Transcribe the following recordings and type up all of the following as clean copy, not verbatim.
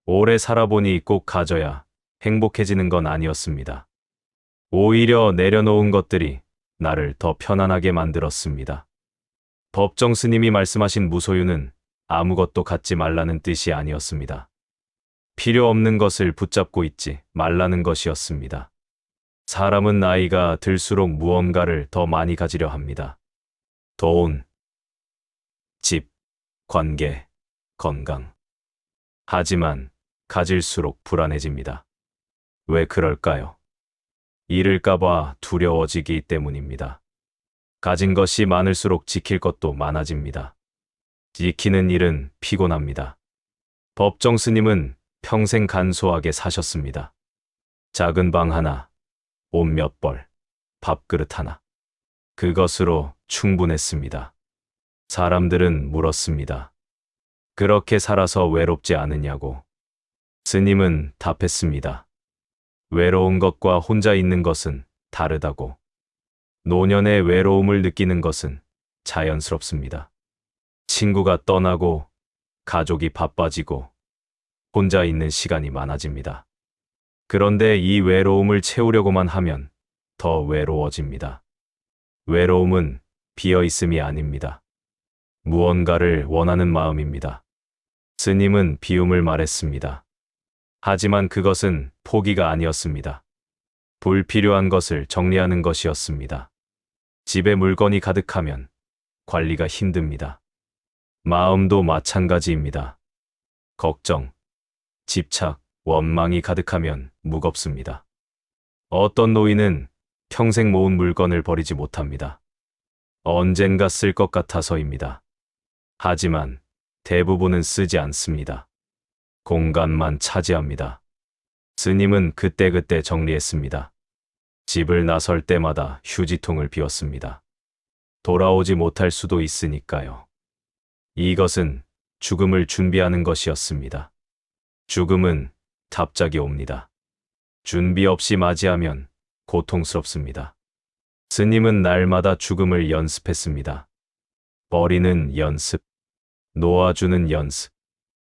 오래 살아보니 꼭 가져야 행복해지는 건 아니었습니다. 오히려 내려놓은 것들이 나를 더 편안하게 만들었습니다. 법정 스님이 말씀하신 무소유는 아무것도 갖지 말라는 뜻이 아니었습니다. 필요 없는 것을 붙잡고 있지 말라는 것이었습니다. 사람은 나이가 들수록 무언가를 더 많이 가지려 합니다. 돈, 집, 관계, 건강. 하지만 가질수록 불안해집니다. 왜 그럴까요? 잃을까봐 두려워지기 때문입니다. 가진 것이 많을수록 지킬 것도 많아집니다. 지키는 일은 피곤합니다. 법정 스님은 평생 간소하게 사셨습니다. 작은 방 하나, 옷 몇 벌, 밥그릇 하나. 그것으로 충분했습니다. 사람들은 물었습니다. 그렇게 살아서 외롭지 않으냐고. 스님은 답했습니다. 외로운 것과 혼자 있는 것은 다르다고. 노년의 외로움을 느끼는 것은 자연스럽습니다. 친구가 떠나고 가족이 바빠지고 혼자 있는 시간이 많아집니다. 그런데 이 외로움을 채우려고만 하면 더 외로워집니다. 외로움은 비어있음이 아닙니다. 무언가를 원하는 마음입니다. 스님은 비움을 말했습니다. 하지만 그것은 포기가 아니었습니다. 불필요한 것을 정리하는 것이었습니다. 집에 물건이 가득하면 관리가 힘듭니다. 마음도 마찬가지입니다. 걱정, 집착, 원망이 가득하면 무겁습니다. 어떤 노인은 평생 모은 물건을 버리지 못합니다. 언젠가 쓸 것 같아서입니다. 하지만 대부분은 쓰지 않습니다. 공간만 차지합니다. 스님은 그때그때 정리했습니다. 집을 나설 때마다 휴지통을 비웠습니다. 돌아오지 못할 수도 있으니까요. 이것은 죽음을 준비하는 것이었습니다. 죽음은 갑자기 옵니다. 준비 없이 맞이하면 고통스럽습니다. 스님은 날마다 죽음을 연습했습니다. 버리는 연습, 놓아주는 연습.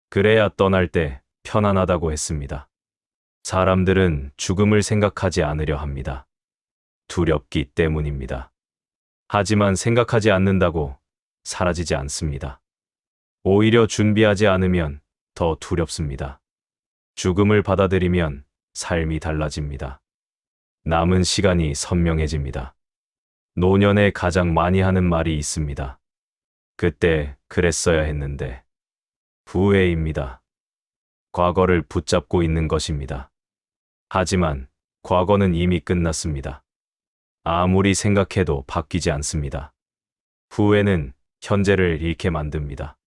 그래야 떠날 때 편안하다고 했습니다. 사람들은 죽음을 생각하지 않으려 합니다. 두렵기 때문입니다. 하지만 생각하지 않는다고 사라지지 않습니다. 오히려 준비하지 않으면 더 두렵습니다. 죽음을 받아들이면 삶이 달라집니다. 남은 시간이 선명해집니다. 노년에 가장 많이 하는 말이 있습니다. 그때 그랬어야 했는데. 후회입니다. 과거를 붙잡고 있는 것입니다. 하지만 과거는 이미 끝났습니다. 아무리 생각해도 바뀌지 않습니다. 후회는 현재를 잃게 만듭니다.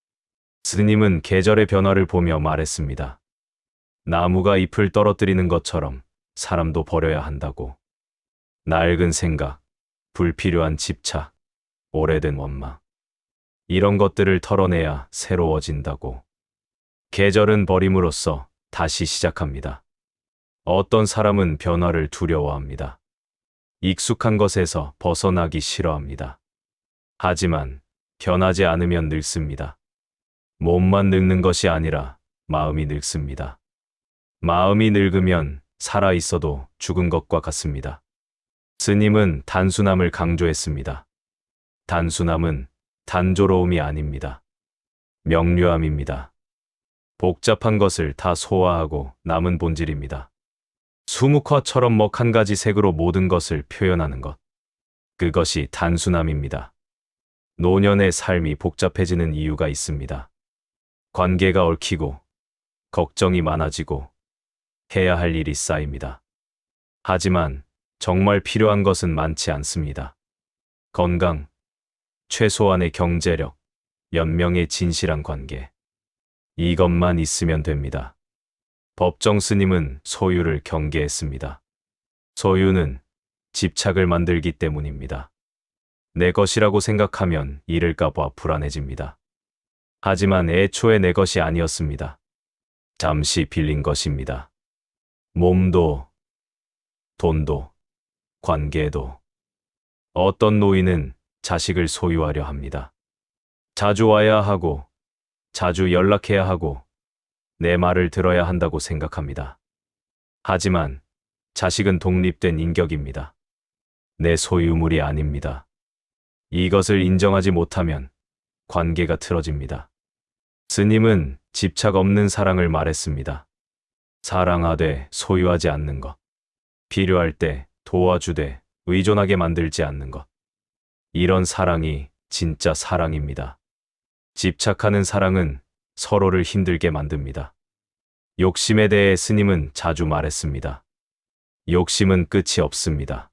스님은 계절의 변화를 보며 말했습니다. 나무가 잎을 떨어뜨리는 것처럼 사람도 버려야 한다고. 낡은 생각, 불필요한 집착, 오래된 원망. 이런 것들을 털어내야 새로워진다고. 계절은 버림으로써 다시 시작합니다. 어떤 사람은 변화를 두려워합니다. 익숙한 것에서 벗어나기 싫어합니다. 하지만 변하지 않으면 늙습니다. 몸만 늙는 것이 아니라 마음이 늙습니다. 마음이 늙으면 살아 있어도 죽은 것과 같습니다. 스님은 단순함을 강조했습니다. 단순함은 단조로움이 아닙니다. 명료함입니다. 복잡한 것을 다 소화하고 남은 본질입니다. 수묵화처럼 먹 한 가지 색으로 모든 것을 표현하는 것. 그것이 단순함입니다. 노년의 삶이 복잡해지는 이유가 있습니다. 관계가 얽히고, 걱정이 많아지고, 해야 할 일이 쌓입니다. 하지만 정말 필요한 것은 많지 않습니다. 건강, 최소한의 경제력, 연명의 진실한 관계. 이것만 있으면 됩니다. 법정 스님은 소유를 경계했습니다. 소유는 집착을 만들기 때문입니다. 내 것이라고 생각하면 잃을까봐 불안해집니다. 하지만 애초에 내 것이 아니었습니다. 잠시 빌린 것입니다. 몸도, 돈도, 관계도. 어떤 노인은 자식을 소유하려 합니다. 자주 와야 하고, 자주 연락해야 하고, 내 말을 들어야 한다고 생각합니다. 하지만 자식은 독립된 인격입니다. 내 소유물이 아닙니다. 이것을 인정하지 못하면 관계가 틀어집니다. 스님은 집착 없는 사랑을 말했습니다. 사랑하되 소유하지 않는 것. 필요할 때 도와주되 의존하게 만들지 않는 것. 이런 사랑이 진짜 사랑입니다. 집착하는 사랑은 서로를 힘들게 만듭니다. 욕심에 대해 스님은 자주 말했습니다. 욕심은 끝이 없습니다.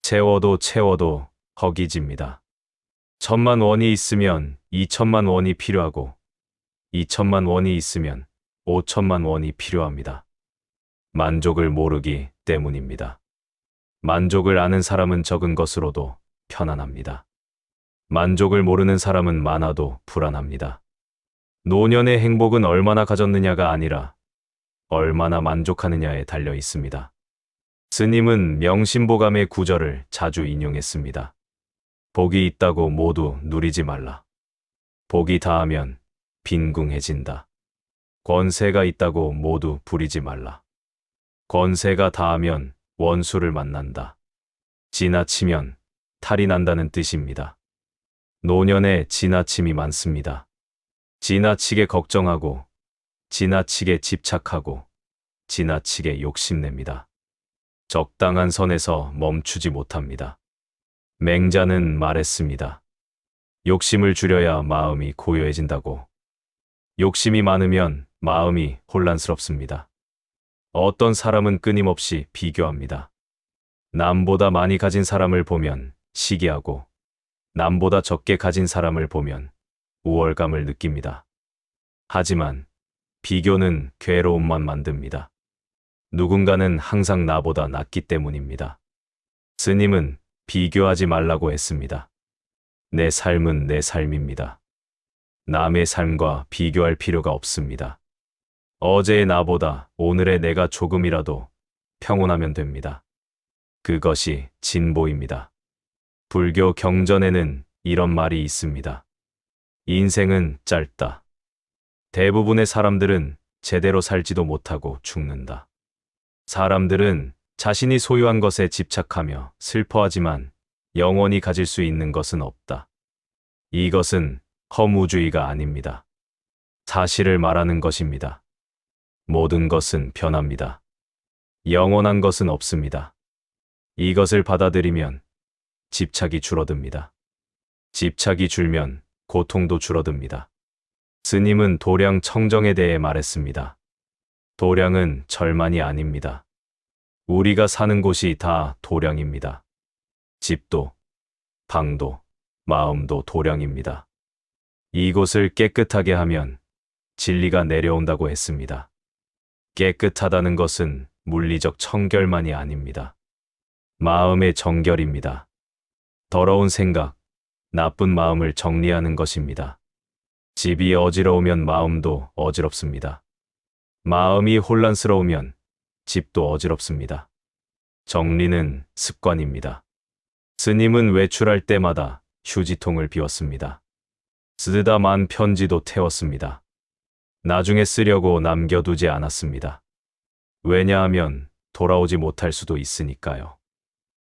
채워도 채워도 허기집니다. 1,000만 원이 있으면 2,000만 원이 필요하고 2,000만 원이 있으면 5,000만 원이 필요합니다. 만족을 모르기 때문입니다. 만족을 아는 사람은 적은 것으로도 편안합니다. 만족을 모르는 사람은 많아도 불안합니다. 노년의 행복은 얼마나 가졌느냐가 아니라 얼마나 만족하느냐에 달려 있습니다. 스님은 명심보감의 구절을 자주 인용했습니다. 복이 있다고 모두 누리지 말라. 복이 닿으면 빈궁해진다. 권세가 있다고 모두 부리지 말라. 권세가 닿으면 원수를 만난다. 지나치면 탈이 난다는 뜻입니다. 노년에 지나침이 많습니다. 지나치게 걱정하고, 지나치게 집착하고, 지나치게 욕심냅니다. 적당한 선에서 멈추지 못합니다. 맹자는 말했습니다. 욕심을 줄여야 마음이 고요해진다고. 욕심이 많으면 마음이 혼란스럽습니다. 어떤 사람은 끊임없이 비교합니다. 남보다 많이 가진 사람을 보면 시기하고, 남보다 적게 가진 사람을 보면 우월감을 느낍니다. 하지만 비교는 괴로움만 만듭니다. 누군가는 항상 나보다 낫기 때문입니다. 스님은 비교하지 말라고 했습니다. 내 삶은 내 삶입니다. 남의 삶과 비교할 필요가 없습니다. 어제의 나보다 오늘의 내가 조금이라도 평온하면 됩니다. 그것이 진보입니다. 불교 경전에는 이런 말이 있습니다. 인생은 짧다. 대부분의 사람들은 제대로 살지도 못하고 죽는다. 사람들은 자신이 소유한 것에 집착하며 슬퍼하지만 영원히 가질 수 있는 것은 없다. 이것은 허무주의가 아닙니다. 사실을 말하는 것입니다. 모든 것은 변합니다. 영원한 것은 없습니다. 이것을 받아들이면 집착이 줄어듭니다. 집착이 줄면 고통도 줄어듭니다. 스님은 도량 청정에 대해 말했습니다. 도량은 절만이 아닙니다. 우리가 사는 곳이 다 도량입니다. 집도, 방도, 마음도 도량입니다. 이곳을 깨끗하게 하면 진리가 내려온다고 했습니다. 깨끗하다는 것은 물리적 청결만이 아닙니다. 마음의 정결입니다. 더러운 생각, 나쁜 마음을 정리하는 것입니다. 집이 어지러우면 마음도 어지럽습니다. 마음이 혼란스러우면 집도 어지럽습니다. 정리는 습관입니다. 스님은 외출할 때마다 휴지통을 비웠습니다. 쓰다만 편지도 태웠습니다. 나중에 쓰려고 남겨두지 않았습니다. 왜냐하면 돌아오지 못할 수도 있으니까요.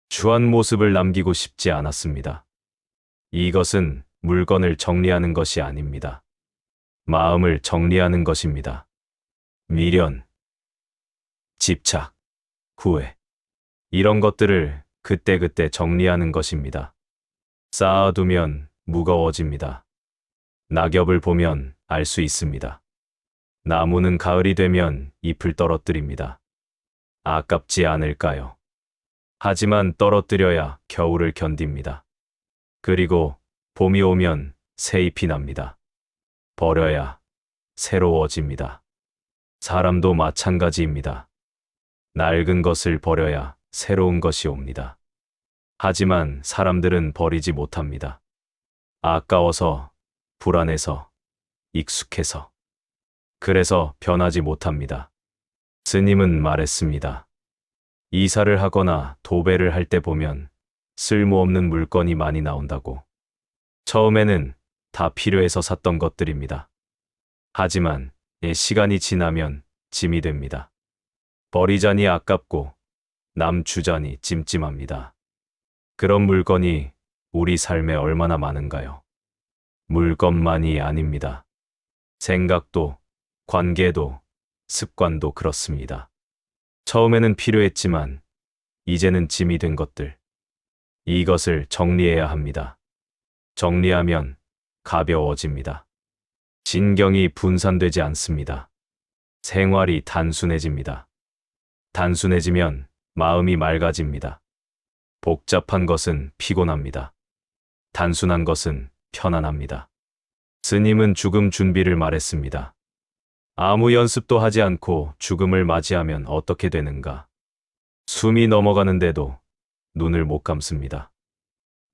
추한 모습을 남기고 싶지 않았습니다. 이것은 물건을 정리하는 것이 아닙니다. 마음을 정리하는 것입니다. 미련, 집착, 후회, 이런 것들을 그때그때 정리하는 것입니다. 쌓아두면 무거워집니다. 낙엽을 보면 알 수 있습니다. 나무는 가을이 되면 잎을 떨어뜨립니다. 아깝지 않을까요? 하지만 떨어뜨려야 겨울을 견딥니다. 그리고 봄이 오면 새 잎이 납니다. 버려야 새로워집니다. 사람도 마찬가지입니다. 낡은 것을 버려야 새로운 것이 옵니다. 하지만 사람들은 버리지 못합니다. 아까워서, 불안해서, 익숙해서. 그래서 변하지 못합니다. 스님은 말했습니다. 이사를 하거나 도배를 할 때 보면 쓸모없는 물건이 많이 나온다고. 처음에는 다 필요해서 샀던 것들입니다. 하지만 시간이 지나면 짐이 됩니다. 버리자니 아깝고 남주자니 찜찜합니다. 그런 물건이 우리 삶에 얼마나 많은가요? 물건만이 아닙니다. 생각도, 관계도, 습관도 그렇습니다. 처음에는 필요했지만 이제는 짐이 된 것들. 이것을 정리해야 합니다. 정리하면 가벼워집니다. 신경이 분산되지 않습니다. 생활이 단순해집니다. 단순해지면 마음이 맑아집니다. 복잡한 것은 피곤합니다. 단순한 것은 편안합니다. 스님은 죽음 준비를 말했습니다. 아무 연습도 하지 않고 죽음을 맞이하면 어떻게 되는가? 숨이 넘어가는데도 눈을 못 감습니다.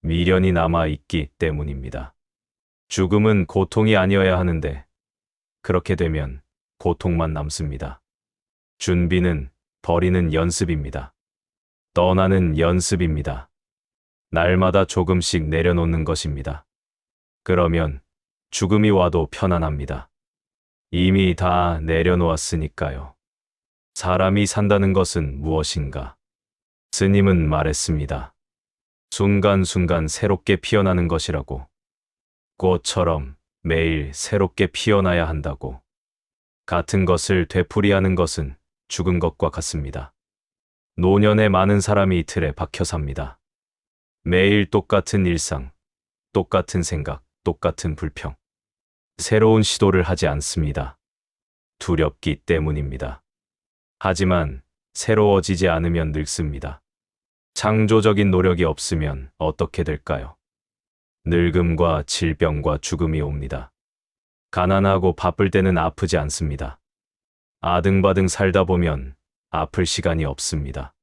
미련이 남아 있기 때문입니다. 죽음은 고통이 아니어야 하는데 그렇게 되면 고통만 남습니다. 준비는 버리는 연습입니다. 떠나는 연습입니다. 날마다 조금씩 내려놓는 것입니다. 그러면 죽음이 와도 편안합니다. 이미 다 내려놓았으니까요. 사람이 산다는 것은 무엇인가? 스님은 말했습니다. 순간순간 새롭게 피어나는 것이라고. 꽃처럼 매일 새롭게 피어나야 한다고. 같은 것을 되풀이하는 것은 죽은 것과 같습니다. 노년에 많은 사람이 틀에 박혀 삽니다. 매일 똑같은 일상, 똑같은 생각, 똑같은 불평. 새로운 시도를 하지 않습니다. 두렵기 때문입니다. 하지만 새로워지지 않으면 늙습니다. 창조적인 노력이 없으면 어떻게 될까요? 늙음과 질병과 죽음이 옵니다. 가난하고 바쁠 때는 아프지 않습니다. 아등바등 살다 보면 아플 시간이 없습니다.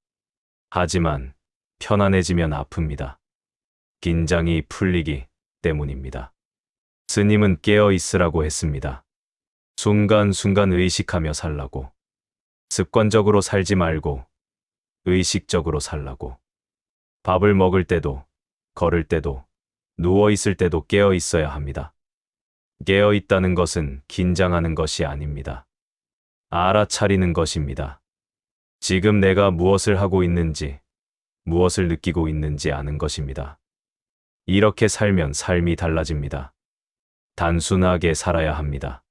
하지만 편안해지면 아픕니다. 긴장이 풀리기 때문입니다. 스님은 깨어 있으라고 했습니다. 순간순간 의식하며 살라고. 습관적으로 살지 말고 의식적으로 살라고. 밥을 먹을 때도, 걸을 때도, 누워 있을 때도 깨어 있어야 합니다. 깨어 있다는 것은 긴장하는 것이 아닙니다. 알아차리는 것입니다. 지금 내가 무엇을 하고 있는지, 무엇을 느끼고 있는지 아는 것입니다. 이렇게 살면 삶이 달라집니다. 단순하게 살아야 합니다.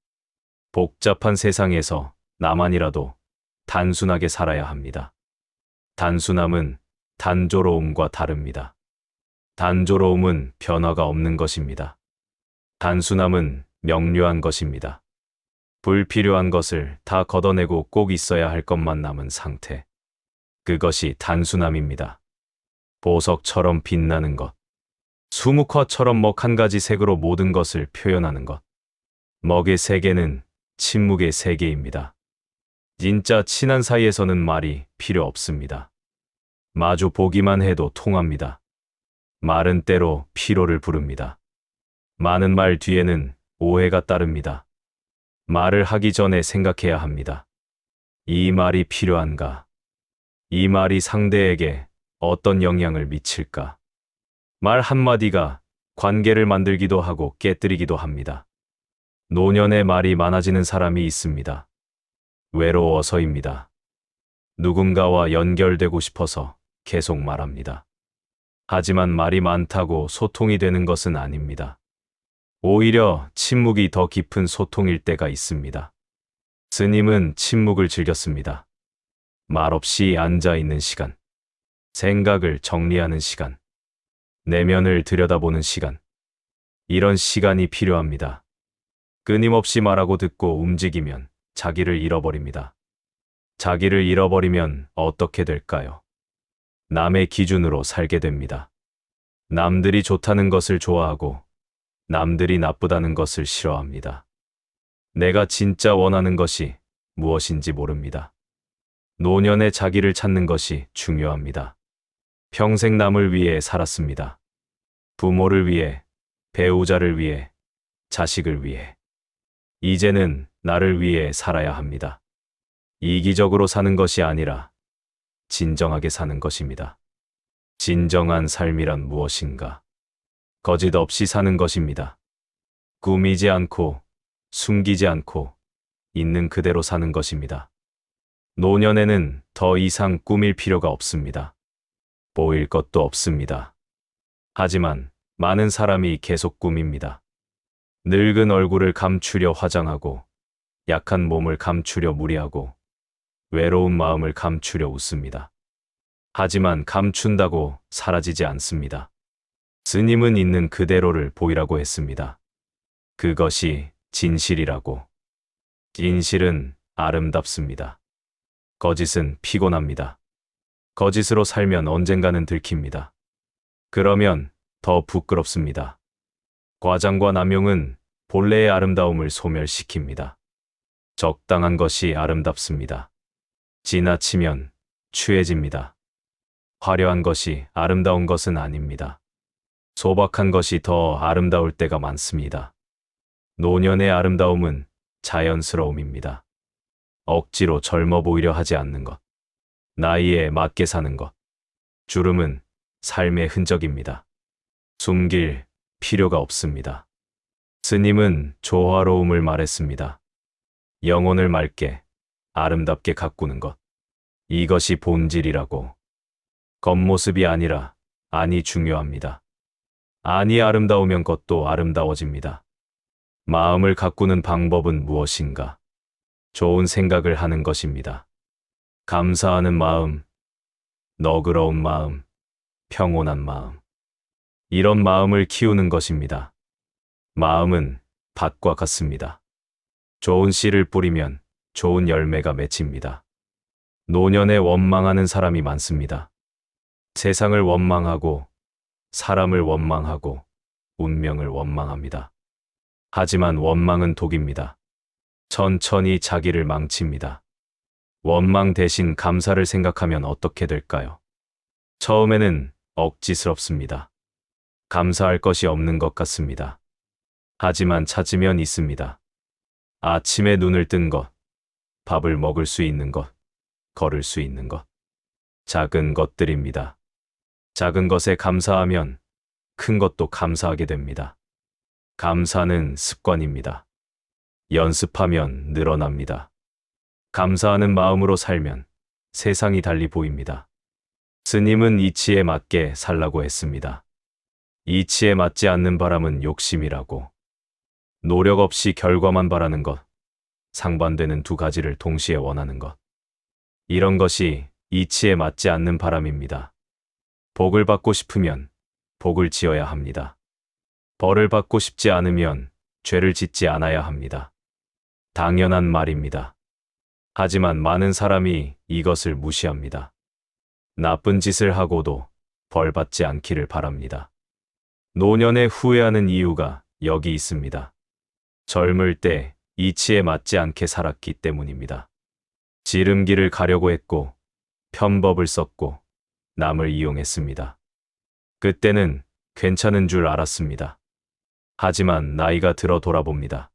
복잡한 세상에서 나만이라도 단순하게 살아야 합니다. 단순함은 단조로움과 다릅니다. 단조로움은 변화가 없는 것입니다. 단순함은 명료한 것입니다. 불필요한 것을 다 걷어내고 꼭 있어야 할 것만 남은 상태. 그것이 단순함입니다. 보석처럼 빛나는 것. 수묵화처럼 먹 한 가지 색으로 모든 것을 표현하는 것. 먹의 세계는 침묵의 세계입니다. 진짜 친한 사이에서는 말이 필요 없습니다. 마주 보기만 해도 통합니다. 말은 때로 피로를 부릅니다. 많은 말 뒤에는 오해가 따릅니다. 말을 하기 전에 생각해야 합니다. 이 말이 필요한가? 이 말이 상대에게 어떤 영향을 미칠까? 말 한마디가 관계를 만들기도 하고 깨뜨리기도 합니다. 노년에 말이 많아지는 사람이 있습니다. 외로워서입니다. 누군가와 연결되고 싶어서 계속 말합니다. 하지만 말이 많다고 소통이 되는 것은 아닙니다. 오히려 침묵이 더 깊은 소통일 때가 있습니다. 스님은 침묵을 즐겼습니다. 말없이 앉아 있는 시간, 생각을 정리하는 시간, 내면을 들여다보는 시간. 이런 시간이 필요합니다. 끊임없이 말하고 듣고 움직이면 자기를 잃어버립니다. 자기를 잃어버리면 어떻게 될까요? 남의 기준으로 살게 됩니다. 남들이 좋다는 것을 좋아하고 남들이 나쁘다는 것을 싫어합니다. 내가 진짜 원하는 것이 무엇인지 모릅니다. 노년에 자기를 찾는 것이 중요합니다. 평생 남을 위해 살았습니다. 부모를 위해, 배우자를 위해, 자식을 위해. 이제는 나를 위해 살아야 합니다. 이기적으로 사는 것이 아니라 진정하게 사는 것입니다. 진정한 삶이란 무엇인가? 거짓 없이 사는 것입니다. 꾸미지 않고, 숨기지 않고, 있는 그대로 사는 것입니다. 노년에는 더 이상 꾸밀 필요가 없습니다. 보일 것도 없습니다. 하지만 많은 사람이 계속 꾸밉니다. 늙은 얼굴을 감추려 화장하고, 약한 몸을 감추려 무리하고, 외로운 마음을 감추려 웃습니다. 하지만 감춘다고 사라지지 않습니다. 스님은 있는 그대로를 보이라고 했습니다. 그것이 진실이라고. 진실은 아름답습니다. 거짓은 피곤합니다. 거짓으로 살면 언젠가는 들킵니다. 그러면 더 부끄럽습니다. 과장과 남용은 본래의 아름다움을 소멸시킵니다. 적당한 것이 아름답습니다. 지나치면 추해집니다. 화려한 것이 아름다운 것은 아닙니다. 소박한 것이 더 아름다울 때가 많습니다. 노년의 아름다움은 자연스러움입니다. 억지로 젊어 보이려 하지 않는 것. 나이에 맞게 사는 것. 주름은 삶의 흔적입니다. 숨길 필요가 없습니다. 스님은 조화로움을 말했습니다. 영혼을 맑게, 아름답게 가꾸는 것. 이것이 본질이라고. 겉모습이 아니라 안이 중요합니다. 안이 아름다우면 것도 아름다워집니다. 마음을 가꾸는 방법은 무엇인가? 좋은 생각을 하는 것입니다. 감사하는 마음, 너그러운 마음, 평온한 마음. 이런 마음을 키우는 것입니다. 마음은 밭과 같습니다. 좋은 씨를 뿌리면 좋은 열매가 맺힙니다. 노년에 원망하는 사람이 많습니다. 세상을 원망하고, 사람을 원망하고, 운명을 원망합니다. 하지만 원망은 독입니다. 천천히 자기를 망칩니다. 원망 대신 감사를 생각하면 어떻게 될까요? 처음에는 억지스럽습니다. 감사할 것이 없는 것 같습니다. 하지만 찾으면 있습니다. 아침에 눈을 뜬 것, 밥을 먹을 수 있는 것, 걸을 수 있는 것. 작은 것들입니다. 작은 것에 감사하면 큰 것도 감사하게 됩니다. 감사는 습관입니다. 연습하면 늘어납니다. 감사하는 마음으로 살면 세상이 달리 보입니다. 스님은 이치에 맞게 살라고 했습니다. 이치에 맞지 않는 바람은 욕심이라고. 노력 없이 결과만 바라는 것, 상반되는 두 가지를 동시에 원하는 것. 이런 것이 이치에 맞지 않는 바람입니다. 복을 받고 싶으면 복을 지어야 합니다. 벌을 받고 싶지 않으면 죄를 짓지 않아야 합니다. 당연한 말입니다. 하지만 많은 사람이 이것을 무시합니다. 나쁜 짓을 하고도 벌 받지 않기를 바랍니다. 노년에 후회하는 이유가 여기 있습니다. 젊을 때 이치에 맞지 않게 살았기 때문입니다. 지름길을 가려고 했고, 편법을 썼고, 남을 이용했습니다. 그때는 괜찮은 줄 알았습니다. 하지만 나이가 들어 돌아봅니다.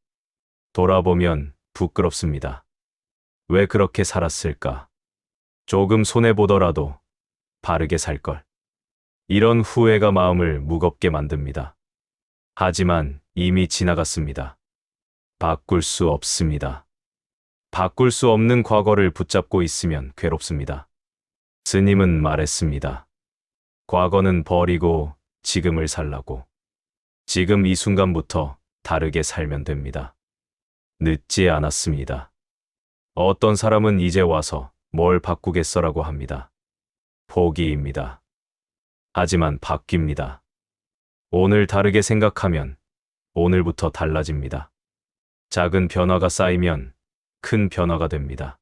돌아보면 부끄럽습니다. 왜 그렇게 살았을까? 조금 손해보더라도 바르게 살 걸. 이런 후회가 마음을 무겁게 만듭니다. 하지만 이미 지나갔습니다. 바꿀 수 없습니다. 바꿀 수 없는 과거를 붙잡고 있으면 괴롭습니다. 스님은 말했습니다. 과거는 버리고 지금을 살라고. 지금 이 순간부터 다르게 살면 됩니다. 늦지 않았습니다. 어떤 사람은 이제 와서 뭘 바꾸겠어라고 합니다. 포기입니다. 하지만 바뀝니다. 오늘 다르게 생각하면 오늘부터 달라집니다. 작은 변화가 쌓이면 큰 변화가 됩니다.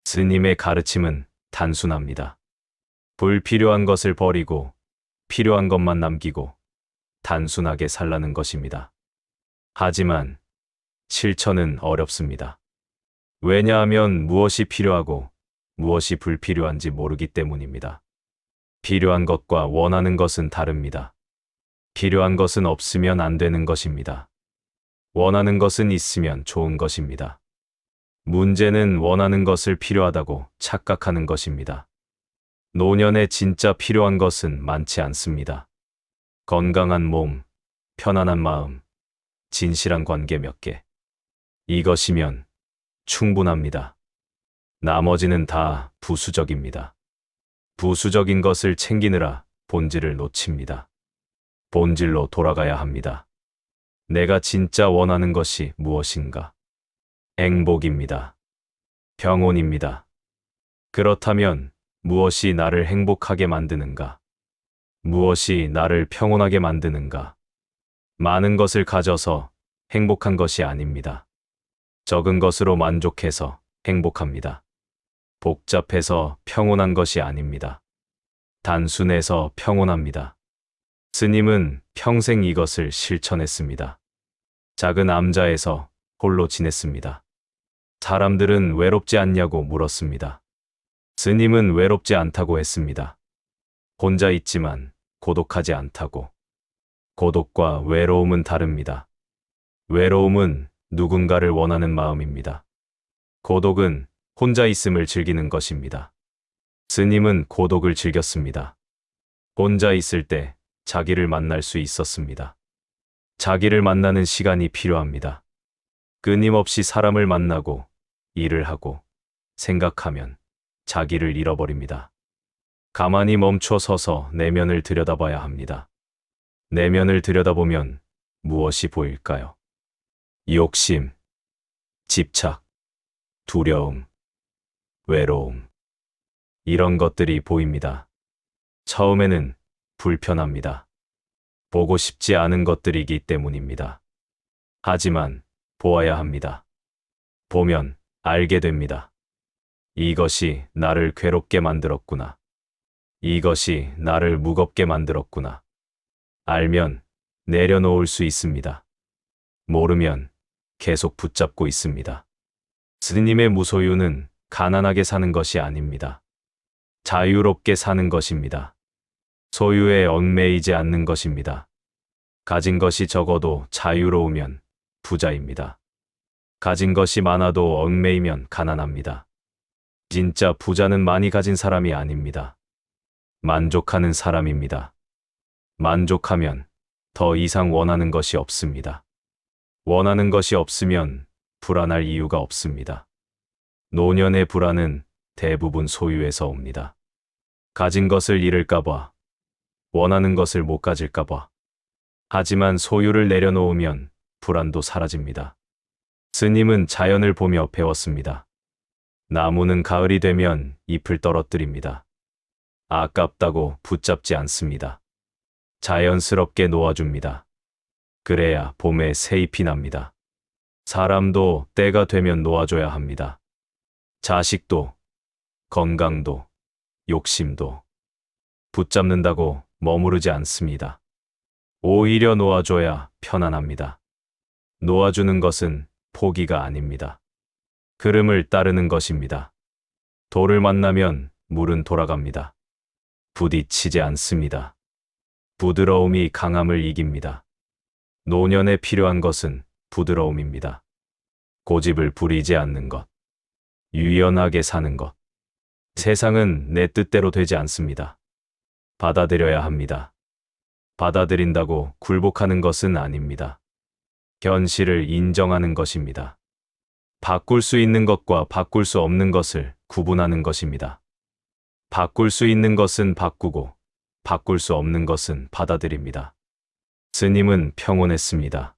스님의 가르침은 단순합니다. 불필요한 것을 버리고 필요한 것만 남기고 단순하게 살라는 것입니다. 하지만 실천은 어렵습니다. 왜냐하면 무엇이 필요하고 무엇이 불필요한지 모르기 때문입니다. 필요한 것과 원하는 것은 다릅니다. 필요한 것은 없으면 안 되는 것입니다. 원하는 것은 있으면 좋은 것입니다. 문제는 원하는 것을 필요하다고 착각하는 것입니다. 노년에 진짜 필요한 것은 많지 않습니다. 건강한 몸, 편안한 마음, 진실한 관계 몇 개. 이것이면 충분합니다. 나머지는 다 부수적입니다. 부수적인 것을 챙기느라 본질을 놓칩니다. 본질로 돌아가야 합니다. 내가 진짜 원하는 것이 무엇인가? 행복입니다. 평온입니다. 그렇다면 무엇이 나를 행복하게 만드는가? 무엇이 나를 평온하게 만드는가? 많은 것을 가져서 행복한 것이 아닙니다. 적은 것으로 만족해서 행복합니다. 복잡해서 평온한 것이 아닙니다. 단순해서 평온합니다. 스님은 평생 이것을 실천했습니다. 작은 암자에서 홀로 지냈습니다. 사람들은 외롭지 않냐고 물었습니다. 스님은 외롭지 않다고 했습니다. 혼자 있지만 고독하지 않다고. 고독과 외로움은 다릅니다. 외로움은 누군가를 원하는 마음입니다. 고독은 혼자 있음을 즐기는 것입니다. 스님은 고독을 즐겼습니다. 혼자 있을 때 자기를 만날 수 있었습니다. 자기를 만나는 시간이 필요합니다. 끊임없이 사람을 만나고 일을 하고 생각하면 자기를 잃어버립니다. 가만히 멈춰 서서 내면을 들여다봐야 합니다. 내면을 들여다보면 무엇이 보일까요? 욕심, 집착, 두려움, 외로움. 이런 것들이 보입니다. 처음에는 불편합니다. 보고 싶지 않은 것들이기 때문입니다. 하지만 보아야 합니다. 보면 알게 됩니다. 이것이 나를 괴롭게 만들었구나. 이것이 나를 무겁게 만들었구나. 알면 내려놓을 수 있습니다. 모르면 계속 붙잡고 있습니다. 스님의 무소유는 가난하게 사는 것이 아닙니다. 자유롭게 사는 것입니다. 소유에 얽매이지 않는 것입니다. 가진 것이 적어도 자유로우면 부자입니다. 가진 것이 많아도 얽매이면 가난합니다. 진짜 부자는 많이 가진 사람이 아닙니다. 만족하는 사람입니다. 만족하면 더 이상 원하는 것이 없습니다. 원하는 것이 없으면 불안할 이유가 없습니다. 노년의 불안은 대부분 소유에서 옵니다. 가진 것을 잃을까봐, 원하는 것을 못 가질까봐. 하지만 소유를 내려놓으면 불안도 사라집니다. 스님은 자연을 보며 배웠습니다. 나무는 가을이 되면 잎을 떨어뜨립니다. 아깝다고 붙잡지 않습니다. 자연스럽게 놓아줍니다. 그래야 봄에 새 잎이 납니다. 사람도 때가 되면 놓아줘야 합니다. 자식도, 건강도, 욕심도. 붙잡는다고 머무르지 않습니다. 오히려 놓아줘야 편안합니다. 놓아주는 것은 포기가 아닙니다. 흐름을 따르는 것입니다. 돌을 만나면 물은 돌아갑니다. 부딪히지 않습니다. 부드러움이 강함을 이깁니다. 노년에 필요한 것은 부드러움입니다. 고집을 부리지 않는 것. 유연하게 사는 것. 세상은 내 뜻대로 되지 않습니다. 받아들여야 합니다. 받아들인다고 굴복하는 것은 아닙니다. 현실을 인정하는 것입니다. 바꿀 수 있는 것과 바꿀 수 없는 것을 구분하는 것입니다. 바꿀 수 있는 것은 바꾸고 바꿀 수 없는 것은 받아들입니다. 스님은 평온했습니다.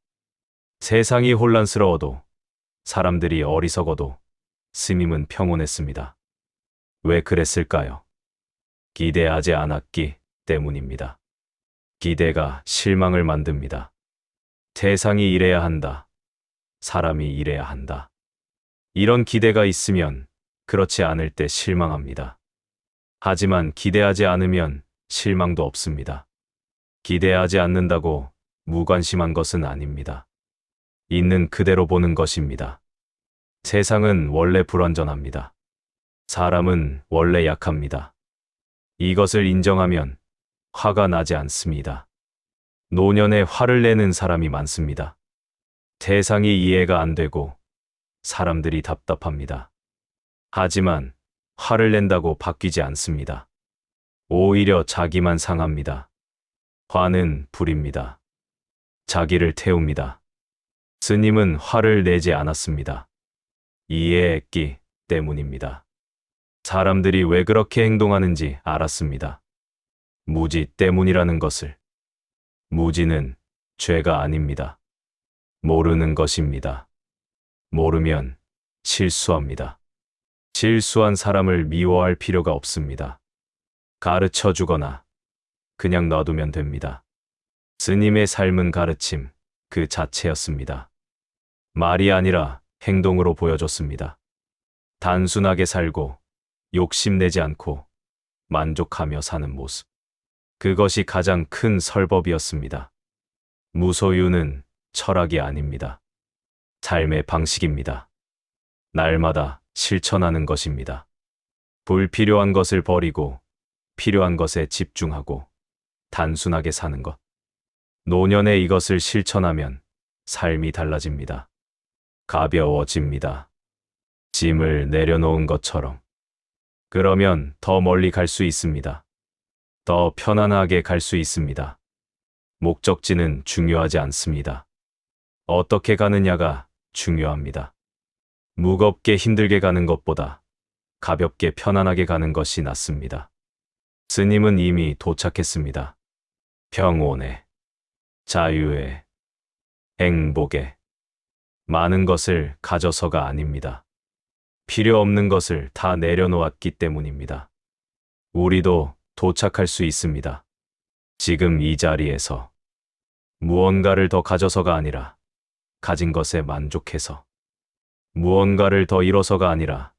세상이 혼란스러워도 사람들이 어리석어도 스님은 평온했습니다. 왜 그랬을까요? 기대하지 않았기 때문입니다. 기대가 실망을 만듭니다. 세상이 이래야 한다. 사람이 이래야 한다. 이런 기대가 있으면 그렇지 않을 때 실망합니다. 하지만 기대하지 않으면 실망도 없습니다. 기대하지 않는다고 무관심한 것은 아닙니다. 있는 그대로 보는 것입니다. 세상은 원래 불완전합니다. 사람은 원래 약합니다. 이것을 인정하면 화가 나지 않습니다. 노년에 화를 내는 사람이 많습니다. 세상이 이해가 안 되고 사람들이 답답합니다. 하지만 화를 낸다고 바뀌지 않습니다. 오히려 자기만 상합니다. 화는 불입니다. 자기를 태웁니다. 스님은 화를 내지 않았습니다. 이해했기 때문입니다. 사람들이 왜 그렇게 행동하는지 알았습니다. 무지 때문이라는 것을. 무지는 죄가 아닙니다. 모르는 것입니다. 모르면 실수합니다. 실수한 사람을 미워할 필요가 없습니다. 가르쳐 주거나 그냥 놔두면 됩니다. 스님의 삶은 가르침 그 자체였습니다. 말이 아니라 행동으로 보여줬습니다. 단순하게 살고 욕심내지 않고 만족하며 사는 모습. 그것이 가장 큰 설법이었습니다. 무소유는 철학이 아닙니다. 삶의 방식입니다. 날마다 실천하는 것입니다. 불필요한 것을 버리고 필요한 것에 집중하고 단순하게 사는 것. 노년에 이것을 실천하면 삶이 달라집니다. 가벼워집니다. 짐을 내려놓은 것처럼. 그러면 더 멀리 갈 수 있습니다. 더 편안하게 갈 수 있습니다. 목적지는 중요하지 않습니다. 어떻게 가느냐가 중요합니다. 무겁게 힘들게 가는 것보다 가볍게 편안하게 가는 것이 낫습니다. 스님은 이미 도착했습니다. 평온에, 자유에, 행복에. 많은 것을 가져서가 아닙니다. 필요 없는 것을 다 내려놓았기 때문입니다. 우리도 도착할 수 있습니다. 지금 이 자리에서 무언가를 더 가져서가 아니라 가진 것에 만족해서, 무언가를 더 잃어서가 아니라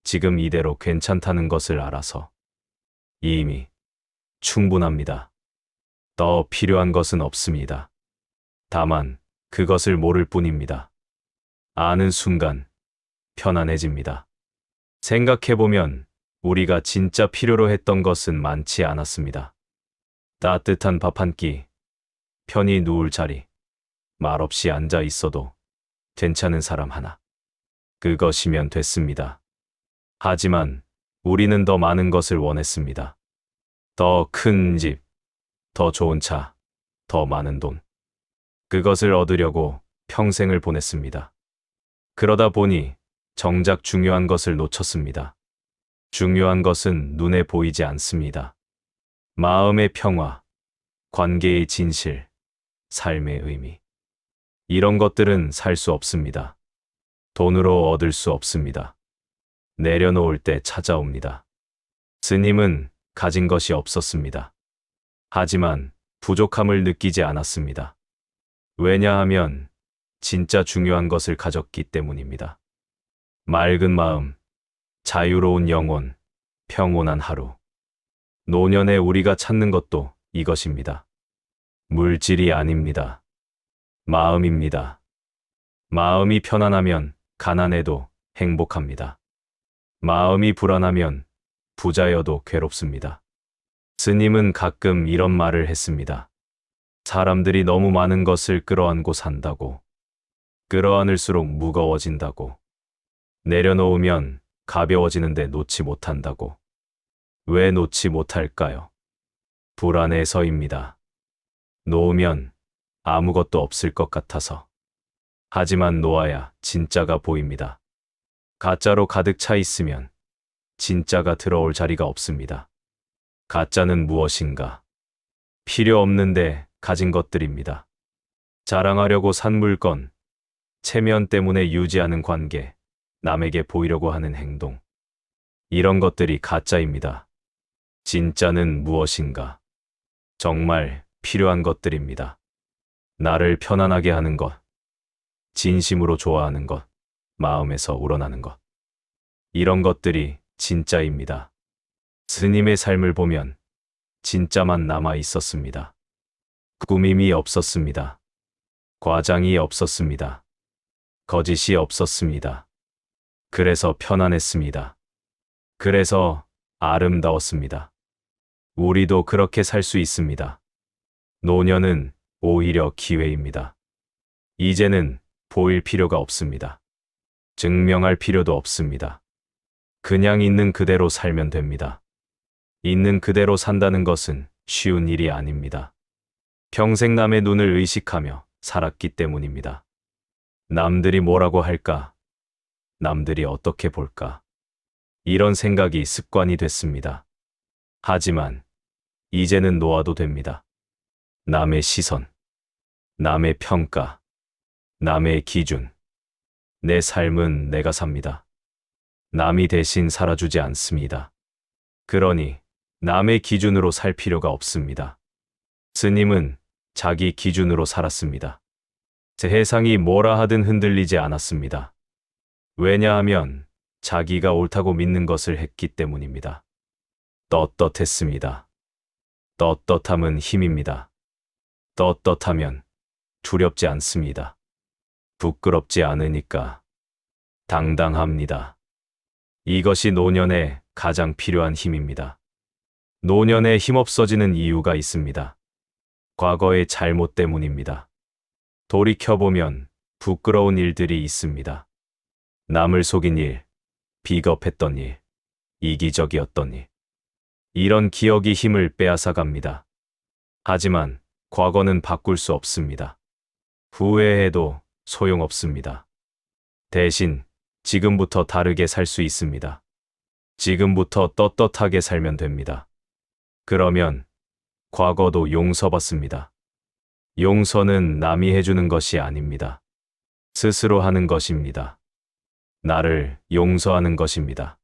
지금 이대로 괜찮다는 것을 알아서 이미 충분합니다. 더 필요한 것은 없습니다. 다만 그것을 모를 뿐입니다. 아는 순간 편안해집니다. 생각해보면 우리가 진짜 필요로 했던 것은 많지 않았습니다. 따뜻한 밥 한 끼, 편히 누울 자리, 말없이 앉아 있어도 괜찮은 사람 하나. 그것이면 됐습니다. 하지만 우리는 더 많은 것을 원했습니다. 더 큰 집, 더 좋은 차, 더 많은 돈. 그것을 얻으려고 평생을 보냈습니다. 그러다 보니 정작 중요한 것을 놓쳤습니다. 중요한 것은 눈에 보이지 않습니다. 마음의 평화, 관계의 진실, 삶의 의미. 이런 것들은 살 수 없습니다. 돈으로 얻을 수 없습니다. 내려놓을 때 찾아옵니다. 스님은 가진 것이 없었습니다. 하지만 부족함을 느끼지 않았습니다. 왜냐하면 진짜 중요한 것을 가졌기 때문입니다. 맑은 마음, 자유로운 영혼, 평온한 하루. 노년에 우리가 찾는 것도 이것입니다. 물질이 아닙니다. 마음입니다. 마음이 편안하면 가난해도 행복합니다. 마음이 불안하면 부자여도 괴롭습니다. 스님은 가끔 이런 말을 했습니다. 사람들이 너무 많은 것을 끌어안고 산다고. 끌어안을수록 무거워진다고. 내려놓으면 가벼워지는데 놓지 못한다고. 왜 놓지 못할까요? 불안해서입니다. 놓으면 아무것도 없을 것 같아서. 하지만 놓아야 진짜가 보입니다. 가짜로 가득 차 있으면 진짜가 들어올 자리가 없습니다. 가짜는 무엇인가? 필요 없는데 가진 것들입니다. 자랑하려고 산 물건, 체면 때문에 유지하는 관계, 남에게 보이려고 하는 행동. 이런 것들이 가짜입니다. 진짜는 무엇인가? 정말 필요한 것들입니다. 나를 편안하게 하는 것, 진심으로 좋아하는 것, 마음에서 우러나는 것. 이런 것들이 진짜입니다. 스님의 삶을 보면 진짜만 남아 있었습니다. 꾸밈이 없었습니다. 과장이 없었습니다. 거짓이 없었습니다. 그래서 편안했습니다. 그래서 아름다웠습니다. 우리도 그렇게 살 수 있습니다. 노년은 오히려 기회입니다. 이제는 보일 필요가 없습니다. 증명할 필요도 없습니다. 그냥 있는 그대로 살면 됩니다. 있는 그대로 산다는 것은 쉬운 일이 아닙니다. 평생 남의 눈을 의식하며 살았기 때문입니다. 남들이 뭐라고 할까? 남들이 어떻게 볼까? 이런 생각이 습관이 됐습니다. 하지만 이제는 놓아도 됩니다. 남의 시선, 남의 평가, 남의 기준. 내 삶은 내가 삽니다. 남이 대신 살아주지 않습니다. 그러니 남의 기준으로 살 필요가 없습니다. 스님은 자기 기준으로 살았습니다. 세상이 뭐라 하든 흔들리지 않았습니다. 왜냐하면 자기가 옳다고 믿는 것을 했기 때문입니다. 떳떳했습니다. 떳떳함은 힘입니다. 떳떳하면 두렵지 않습니다. 부끄럽지 않으니까 당당합니다. 이것이 노년에 가장 필요한 힘입니다. 노년에 힘없어지는 이유가 있습니다. 과거의 잘못 때문입니다. 돌이켜보면 부끄러운 일들이 있습니다. 남을 속인 일, 비겁했던 일, 이기적이었던 일. 이런 기억이 힘을 빼앗아 갑니다. 하지만 과거는 바꿀 수 없습니다. 후회해도 소용없습니다. 대신 지금부터 다르게 살 수 있습니다. 지금부터 떳떳하게 살면 됩니다. 그러면 과거도 용서받습니다. 용서는 남이 해주는 것이 아닙니다. 스스로 하는 것입니다. 나를 용서하는 것입니다.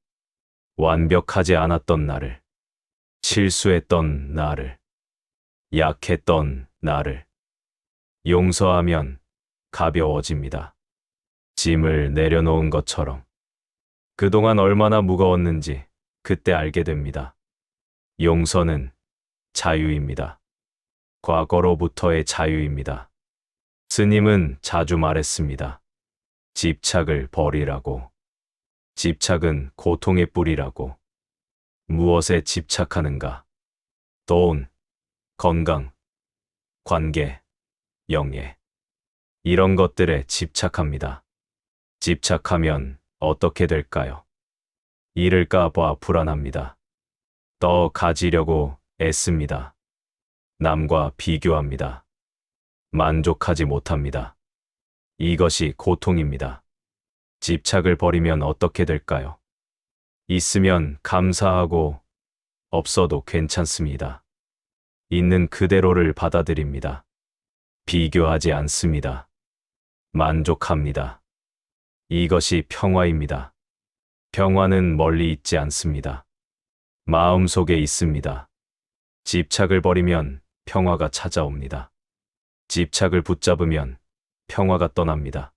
완벽하지 않았던 나를, 실수했던 나를, 약했던 나를 용서하면 가벼워집니다. 짐을 내려놓은 것처럼 그동안 얼마나 무거웠는지 그때 알게 됩니다. 용서는 자유입니다. 과거로부터의 자유입니다. 스님은 자주 말했습니다. 집착을 버리라고. 집착은 고통의 뿌리라고. 무엇에 집착하는가? 돈, 건강, 관계, 영예. 이런 것들에 집착합니다. 집착하면 어떻게 될까요? 잃을까 봐 불안합니다. 더 가지려고 애씁니다. 남과 비교합니다. 만족하지 못합니다. 이것이 고통입니다. 집착을 버리면 어떻게 될까요? 있으면 감사하고 없어도 괜찮습니다. 있는 그대로를 받아들입니다. 비교하지 않습니다. 만족합니다. 이것이 평화입니다. 평화는 멀리 있지 않습니다. 마음속에 있습니다. 집착을 버리면 평화가 찾아옵니다. 집착을 붙잡으면 평화가 떠납니다.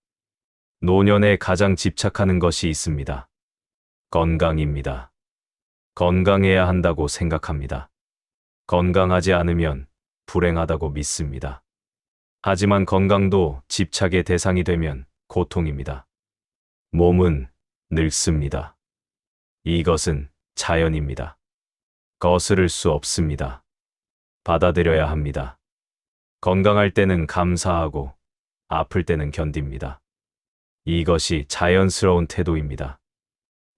노년에 가장 집착하는 것이 있습니다. 건강입니다. 건강해야 한다고 생각합니다. 건강하지 않으면 불행하다고 믿습니다. 하지만 건강도 집착의 대상이 되면 고통입니다. 몸은 늙습니다. 이것은 자연입니다. 거스를 수 없습니다. 받아들여야 합니다. 건강할 때는 감사하고 아플 때는 견딥니다. 이것이 자연스러운 태도입니다.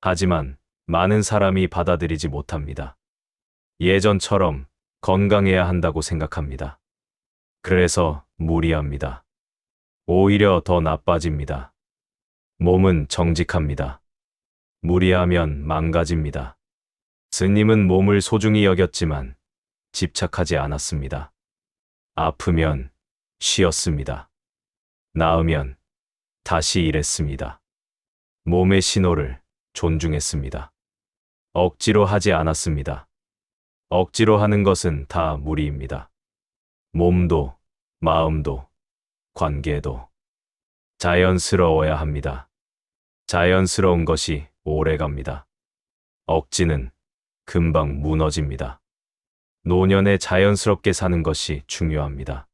하지만 많은 사람이 받아들이지 못합니다. 예전처럼 건강해야 한다고 생각합니다. 그래서 무리합니다. 오히려 더 나빠집니다. 몸은 정직합니다. 무리하면 망가집니다. 스님은 몸을 소중히 여겼지만 집착하지 않았습니다. 아프면 쉬었습니다. 나으면 다시 일했습니다. 몸의 신호를 존중했습니다. 억지로 하지 않았습니다. 억지로 하는 것은 다 무리입니다. 몸도, 마음도, 관계도 자연스러워야 합니다. 자연스러운 것이 오래 갑니다. 억지는 금방 무너집니다. 노년에 자연스럽게 사는 것이 중요합니다.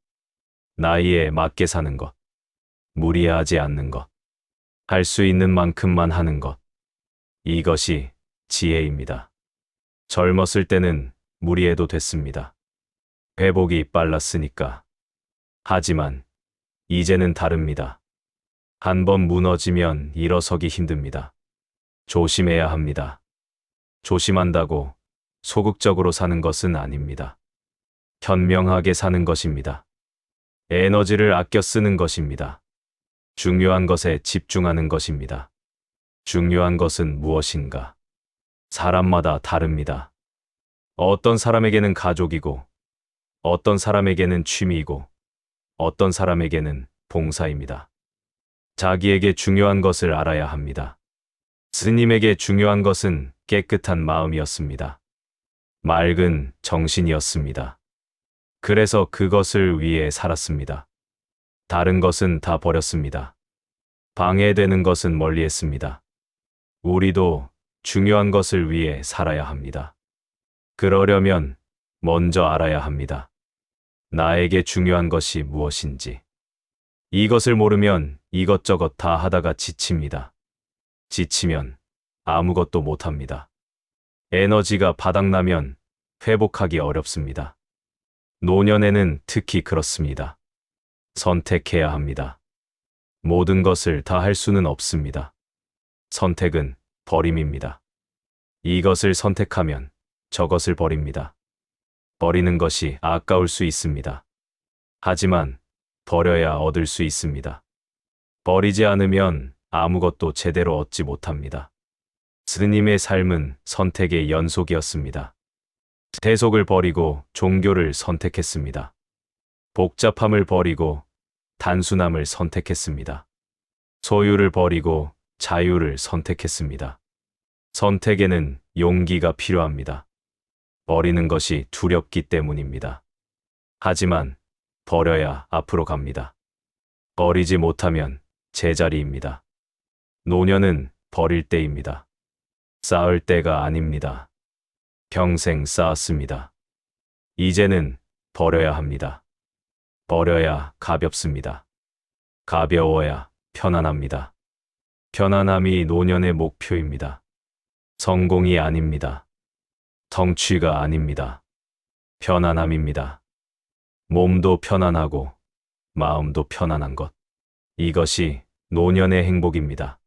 나이에 맞게 사는 것, 무리하지 않는 것, 할 수 있는 만큼만 하는 것. 이것이 지혜입니다. 젊었을 때는 무리해도 됐습니다. 회복이 빨랐으니까. 하지만 이제는 다릅니다. 한번 무너지면 일어서기 힘듭니다. 조심해야 합니다. 조심한다고 소극적으로 사는 것은 아닙니다. 현명하게 사는 것입니다. 에너지를 아껴 쓰는 것입니다. 중요한 것에 집중하는 것입니다. 중요한 것은 무엇인가? 사람마다 다릅니다. 어떤 사람에게는 가족이고, 어떤 사람에게는 취미이고, 어떤 사람에게는 봉사입니다. 자기에게 중요한 것을 알아야 합니다. 스님에게 중요한 것은 깨끗한 마음이었습니다. 맑은 정신이었습니다. 그래서 그것을 위해 살았습니다. 다른 것은 다 버렸습니다. 방해되는 것은 멀리했습니다. 우리도 중요한 것을 위해 살아야 합니다. 그러려면 먼저 알아야 합니다. 나에게 중요한 것이 무엇인지. 이것을 모르면 이것저것 다 하다가 지칩니다. 지치면 아무것도 못합니다. 에너지가 바닥나면 회복하기 어렵습니다. 노년에는 특히 그렇습니다. 선택해야 합니다. 모든 것을 다 할 수는 없습니다. 선택은 버림입니다. 이것을 선택하면 저것을 버립니다. 버리는 것이 아까울 수 있습니다. 하지만 버려야 얻을 수 있습니다. 버리지 않으면 아무것도 제대로 얻지 못합니다. 스님의 삶은 선택의 연속이었습니다. 세속을 버리고 종교를 선택했습니다. 복잡함을 버리고 단순함을 선택했습니다. 소유를 버리고 자유를 선택했습니다. 선택에는 용기가 필요합니다. 버리는 것이 두렵기 때문입니다. 하지만 버려야 앞으로 갑니다. 버리지 못하면 제자리입니다. 노년은 버릴 때입니다. 쌓을 때가 아닙니다. 평생 쌓았습니다. 이제는 버려야 합니다. 버려야 가볍습니다. 가벼워야 편안합니다. 편안함이 노년의 목표입니다. 성공이 아닙니다. 성취가 아닙니다. 편안함입니다. 몸도 편안하고 마음도 편안한 것. 이것이 노년의 행복입니다.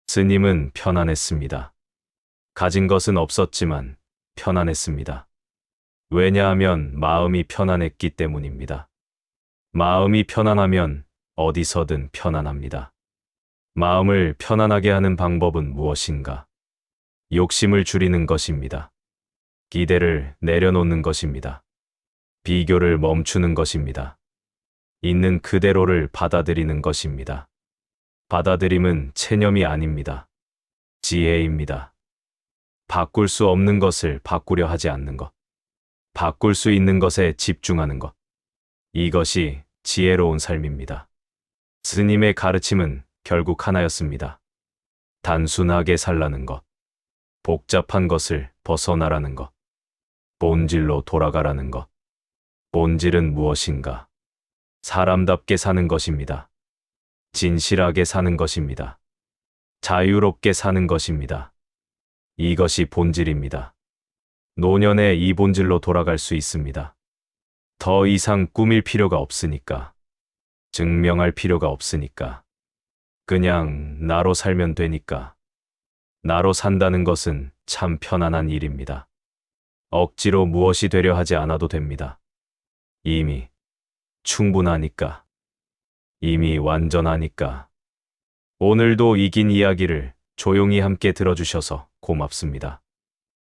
스님은 편안했습니다. 가진 것은 없었지만 편안했습니다. 왜냐하면 마음이 편안했기 때문입니다. 마음이 편안하면 어디서든 편안합니다. 마음을 편안하게 하는 방법은 무엇인가? 욕심을 줄이는 것입니다. 기대를 내려놓는 것입니다. 비교를 멈추는 것입니다. 있는 그대로를 받아들이는 것입니다. 받아들임은 체념이 아닙니다. 지혜입니다. 바꿀 수 없는 것을 바꾸려 하지 않는 것. 바꿀 수 있는 것에 집중하는 것. 이것이 지혜로운 삶입니다. 스님의 가르침은 결국 하나였습니다. 단순하게 살라는 것. 복잡한 것을 벗어나라는 것. 본질로 돌아가라는 것. 본질은 무엇인가? 사람답게 사는 것입니다. 진실하게 사는 것입니다. 자유롭게 사는 것입니다. 이것이 본질입니다. 노년에 이 본질로 돌아갈 수 있습니다. 더 이상 꾸밀 필요가 없으니까. 증명할 필요가 없으니까. 그냥 나로 살면 되니까. 나로 산다는 것은 참 편안한 일입니다. 억지로 무엇이 되려 하지 않아도 됩니다. 이미 충분하니까. 이미 완전하니까. 오늘도 이긴 이야기를 조용히 함께 들어주셔서 고맙습니다.